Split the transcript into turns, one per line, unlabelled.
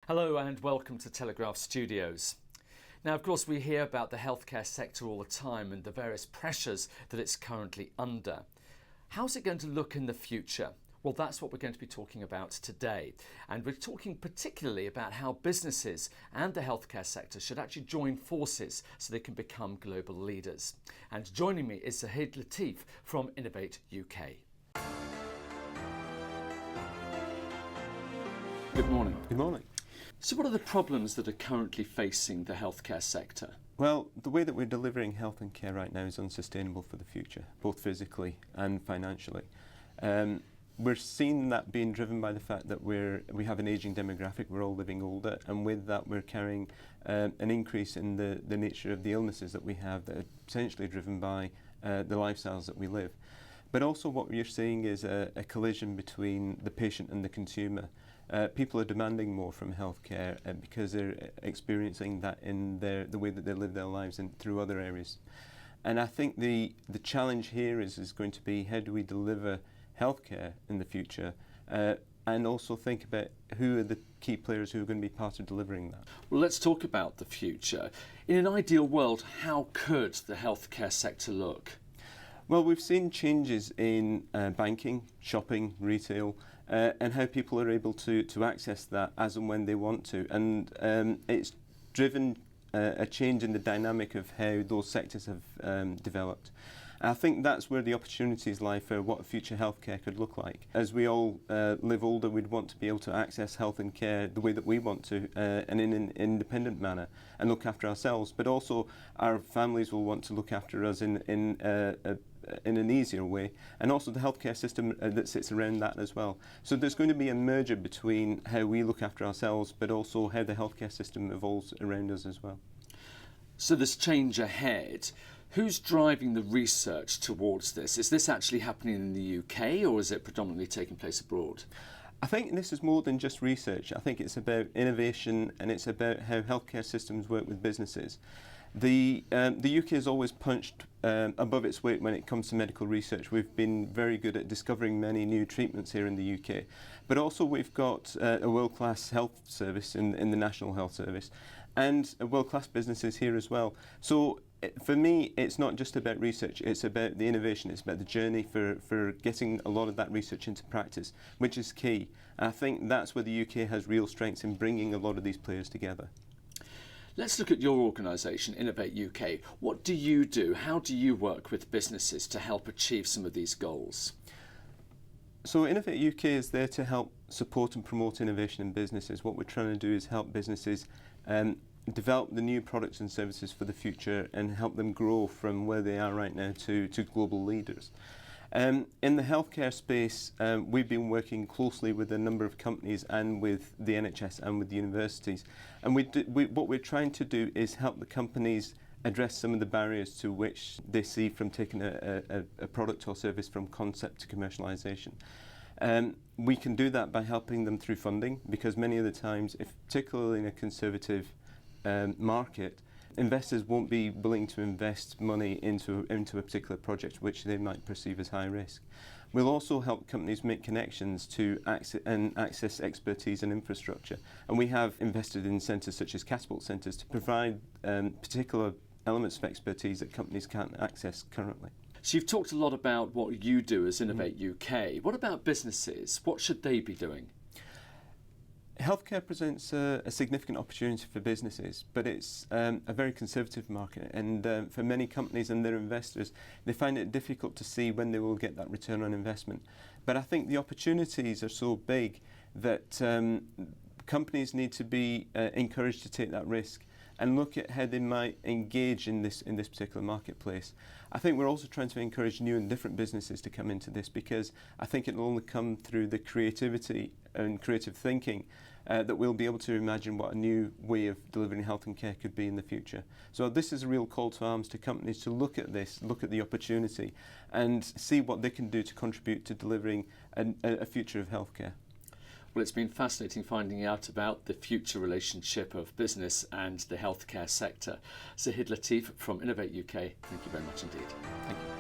Hello and welcome to Telegraph Studios. Now, of course, we hear about the healthcare sector all the time and the various pressures that it's currently under. How's it going to look in the future? Well, that's what we're going to be talking about today. And we're talking particularly about how businesses and the healthcare sector should actually join forces so they can become global leaders. And joining me is Zahid Latif from Innovate UK. Good morning.
Good morning.
So what are the problems that are currently facing the healthcare sector?
Well, the way that we're delivering health and care right now is unsustainable for the future, both physically and financially. We're seeing that being driven by the fact that we have an ageing demographic, we're all living older, and with that we're carrying an increase in the nature of the illnesses that we have that are essentially driven by the lifestyles that we live. But also what we're seeing is a collision between the patient and the consumer. People are demanding more from healthcare because they're experiencing that in the way that they live their lives and through other areas. And I think the challenge here is going to be, how do we deliver healthcare in the future, and also think about who are the key players who are going to be part of delivering that.
Well, let's talk about the future. In an ideal world, how could the healthcare sector look?
Well, we've seen changes in banking, shopping, retail, and how people are able to access that as and when they want to. And it's driven a change in the dynamic of how those sectors have developed. I think that's where the opportunities lie for what future healthcare could look like. As we all live older, we'd want to be able to access health and care the way that we want to, and in an independent manner, and look after ourselves. But also, our families will want to look after us in an easier way, and also the healthcare system that sits around that as well. So there's going to be a merger between how we look after ourselves, but also how the healthcare system evolves around us as well.
So this change ahead, who's driving the research towards this? Is this actually happening in the UK, or is it predominantly taking place abroad?
I think this is more than just research. I think it's about innovation, and it's about how healthcare systems work with businesses. The UK has always punched above its weight when it comes to medical research. We've been very good at discovering many new treatments here in the UK. But also we've got a world-class health service in the National Health Service, and world-class businesses here as well. So for me, it's not just about research, it's about the innovation, it's about the journey for getting a lot of that research into practice, which is key. And I think that's where the UK has real strengths in bringing a lot of these players together.
Let's look at your organisation, Innovate UK. What do you do? How do you work with businesses to help achieve some of these goals?
So Innovate UK is there to help support and promote innovation in businesses. What we're trying to do is help businesses develop the new products and services for the future and help them grow from where they are right now to global leaders. In the healthcare space, we've been working closely with a number of companies and with the NHS and with the universities. And what we're trying to do is help the companies address some of the barriers to which they see from taking a product or service from concept to commercialisation. We can do that by helping them through funding, because many of the times, particularly in a conservative market, investors won't be willing to invest money into a particular project which they might perceive as high risk. We'll also help companies make connections to access expertise and infrastructure. And we have invested in centres such as catapult centres to provide particular elements of expertise that companies can't access currently.
So you've talked a lot about what you do as Innovate UK. What about businesses? What should they be doing?
Healthcare presents a significant opportunity for businesses, but it's a very conservative market, and for many companies and their investors, they find it difficult to see when they will get that return on investment. But I think the opportunities are so big that companies need to be encouraged to take that risk and look at how they might engage in this particular marketplace. I think we're also trying to encourage new and different businesses to come into this, because I think it will only come through the creativity and creative thinking that we'll be able to imagine what a new way of delivering health and care could be in the future. So this is a real call to arms to companies to look at this, look at the opportunity, and see what they can do to contribute to delivering a future of healthcare.
Well, it's been fascinating finding out about the future relationship of business and the healthcare sector. Zahid Latif from Innovate UK, thank you very much indeed.
Thank you.